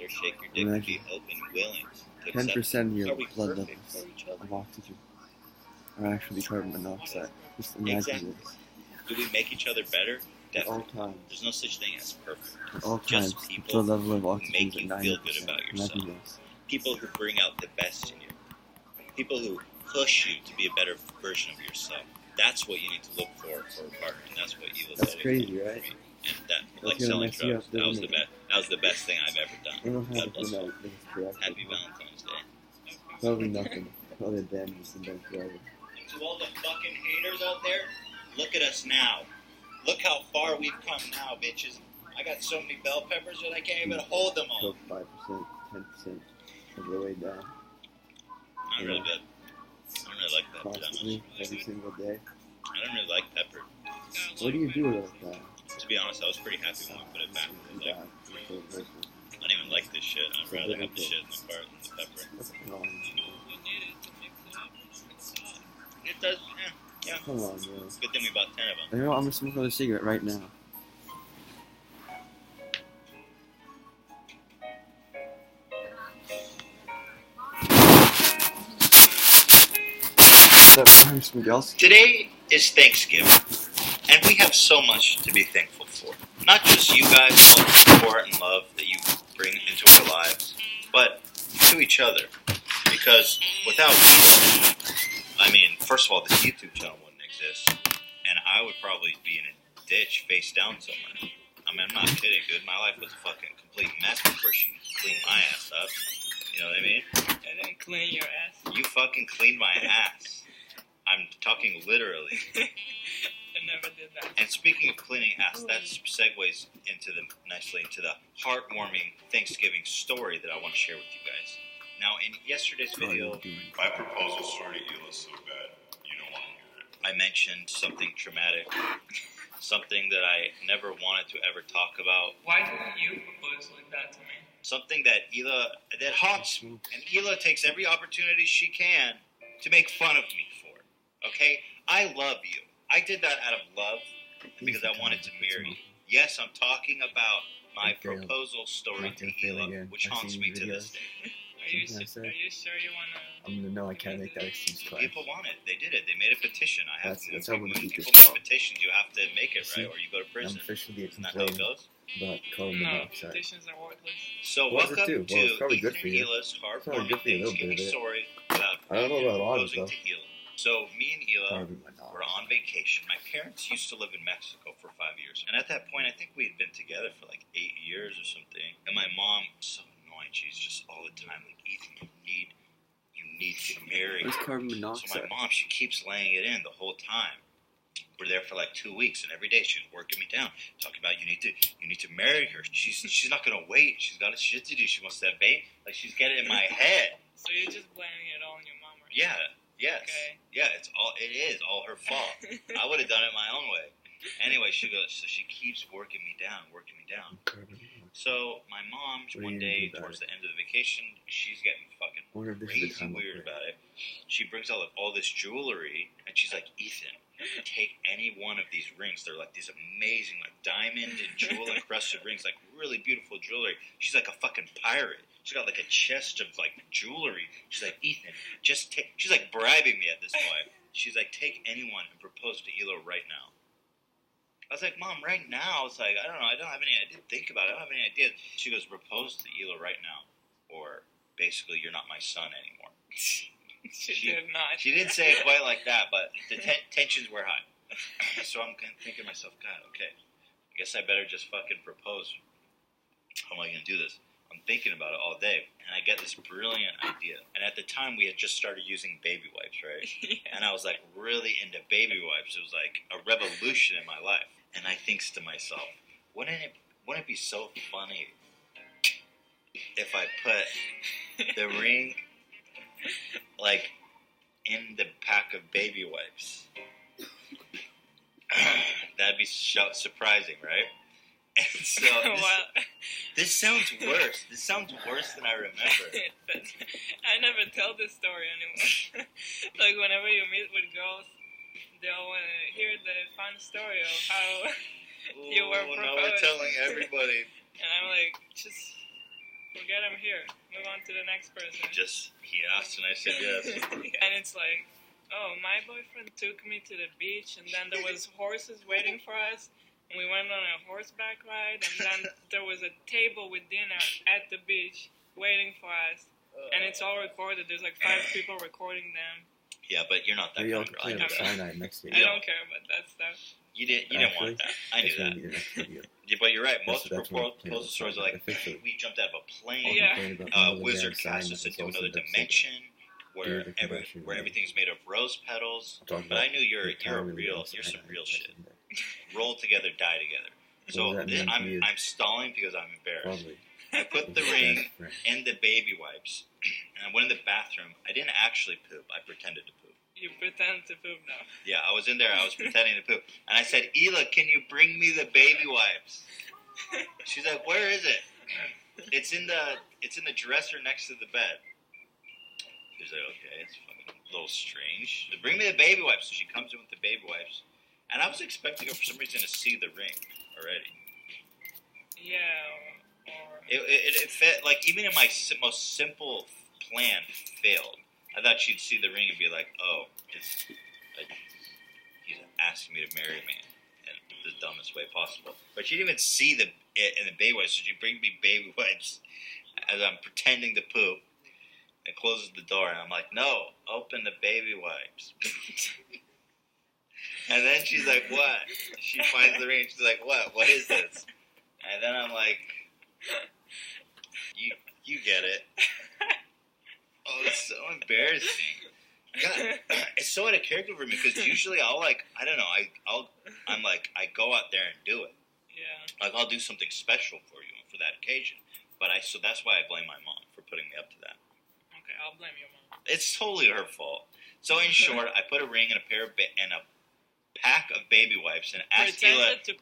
other, shake your dick, and be open, willing to 10% of your accept. blood levels of oxygen are actually carbon monoxide. Just imagine Exactly. this. Do we make each other better? At all Definitely. times. There's no such thing as perfect. At all times, Just the people blood level of who oxygen make is you at 90%. feel good about yourself. Imagine this. People who bring out the best in you. People who push you to be a better version of yourself. That's what you need to look for a partner, and that's what you look for. That's crazy, right? Me. And that, That's like gonna selling mess you drugs, up, that was doesn't the best. That was the best thing I've ever I done. don't know how God to bless do you. that things correctly. Happy Valentine's Day. Probably nothing. Other than just them forever. To all the fucking haters out there, look at us now. Look how far we've come now, bitches. I got so many bell peppers that I can't even hold them all. 5%, 10% of the way down. Not really good. I don't really like pepper that Constantly, much. every single day. I don't really like pepper. What do you do with that? To be honest, I was pretty happy when I put it back. Like, I don't even like this shit. I'd rather have the shit in the cart than the pepper. What's wrong? It does, yeah. Come on, bro. Good thing we bought 10 of them. You know, I'm gonna smoke another cigarette right now. Today is Thanksgiving, and we have so much to be thankful for. Not just you guys, all the support and love that you bring into our lives, but to each other. Because without you, I mean, first of all, this YouTube channel wouldn't exist, and I would probably be in a ditch face down somewhere. I mean, I'm not kidding, dude. My life was a fucking complete mess before she cleaned my ass up. You know what I mean? I didn't clean your ass. You fucking cleaned my ass. I'm talking literally. I never did that. And speaking of cleaning ass, that segues nicely into the heartwarming Thanksgiving story that I want to share with you guys. Now, in yesterday's video, My proposal story to you is so bad, you don't want to hear it. I mentioned something traumatic, something that I never wanted to ever talk about, Why didn't you propose like that to me? something that haunts me, and Hila takes every opportunity she can to make fun of me for. Okay? I love you. I did that out of love because I wanted to marry you. Yes, I'm talking about my proposal story to Hila, which haunts me to this day. Are you sure you wanna? I'm gonna know I can't make that excuse twice. People want it. They did it. They made a petition. That's how when we keep people this make law. petitions, you have to make it, right? Or you go to I'm prison. officially a Isn't that how it complaint goes? about carbon No, monoxide. petitions are worthless. So What does it welcome do? to Well, it's probably good Ethan for you. Hila's Probably heartwarming good for you, a little bit Thanksgiving of it. story without I don't know about all of proposing though. to Hila. So me and Hila Carbon were monoxide. on vacation. My parents used to live in Mexico for 5 years. And at that point, I think we had been together for like 8 years or something. And my mom, so annoying, she's just all the time like, Ethan, you need to marry What's her. carbon So monoxide? my mom, she keeps laying it in the whole time. We're there for like 2 weeks, and every day she's working me down, talking about you need to marry her. She's not gonna wait. She's got a shit to do. She wants that bait. Like she's getting in my head. So you're just blaming it all on your mom, right? Yeah. Yes. Okay. Yeah. It is all her fault. I would have done it my own way. Anyway, she goes. So she keeps working me down. Carbon monoxide. So my mom, What are one you gonna day do about towards the end of the vacation, she's getting fucking I wonder if this is the crazy time weird to pray. about it. She brings out all this jewelry, and she's like, Ethan, take any one of these rings. They're like these amazing, like diamond and jewel encrusted rings, like really beautiful jewelry. She's like a fucking pirate. She's got like a chest of like jewelry. She's like, Ethan, just take. She's like bribing me at this point. She's like, take anyone and propose to Elo right now. I was like, Mom, right now? It's like, I don't know. I don't have any idea. Think about it. I don't have any ideas. She goes, propose to Elo right now. Or basically, you're not my son anymore. She did not. She didn't say it quite like that, but the tensions were high. So I'm thinking to myself, God, okay, I guess I better just fucking propose. How am I going to do this? I'm thinking about it all day, and I get this brilliant idea. And at the time, we had just started using baby wipes, right? Yeah. And I was like really into baby wipes. It was like a revolution in my life. And I thinks to myself, wouldn't it be so funny if I put the ring like in the pack of baby wipes? That'd be surprising, right? And so Well, this sounds worse. This sounds worse than I remember. I never tell this story anymore. Like whenever you meet with girls, they'll want to hear the fun story of how you were Now we're proposed. telling everybody. And I'm like, just Forget I'm here. Move on to the next person. He asked and I said yes. And it's like, oh, my boyfriend took me to the beach, and then there was horses waiting for us, and we went on a horseback ride, and then there was a table with dinner at the beach waiting for us, and it's all recorded. There's like 5 people recording them. Yeah, but you're not that Maybe I'll kind of play girl. with cyanide next I year. don't care about that stuff. You didn't want that. I knew It's gonna that. be the next video. Yeah, but you're right. Most That's of what I'm proposal stories are like, Officially. we jumped out of a plane. Yeah. Wizard cast us into another dimension where everything's made of rose petals. But I knew you're some real shit. Roll together, die together. So I'm stalling because I'm embarrassed. Probably. I put the ring in the baby wipes, and I went in the bathroom. I didn't actually poop. I pretended to poop. You pretend to poop now. Yeah, I was in there. I was pretending to poop, and I said, "Ela, can you bring me the baby wipes?" She's like, "Where is it?" It's in the dresser next to the bed. She's like, "Okay, it's fucking a little strange." So bring me the baby wipes. So she comes in with the baby wipes, and I was expecting her for some reason to see the ring already. Yeah. It fit, like, even in my most simple plan failed. I thought she'd see the ring and be like, "Oh, he's asking me to marry me in the dumbest way possible." But she didn't even see it in the baby wipes, so she brings me baby wipes as I'm pretending to poop and closes the door, and I'm like, "No, open the baby wipes." And then she's like, "What?" She finds the ring, and she's like, "What? What is this?" And then I'm like, You get it. Oh, it's so embarrassing. God, it's so out of character for me because usually I go out there and do it. Yeah. Like I'll do something special for you for that occasion. So that's why I blame my mom for putting me up to that. Okay, I'll blame your mom. It's totally her fault. So in short, I put a ring and a pack of baby wipes and asked Ela. Pretended to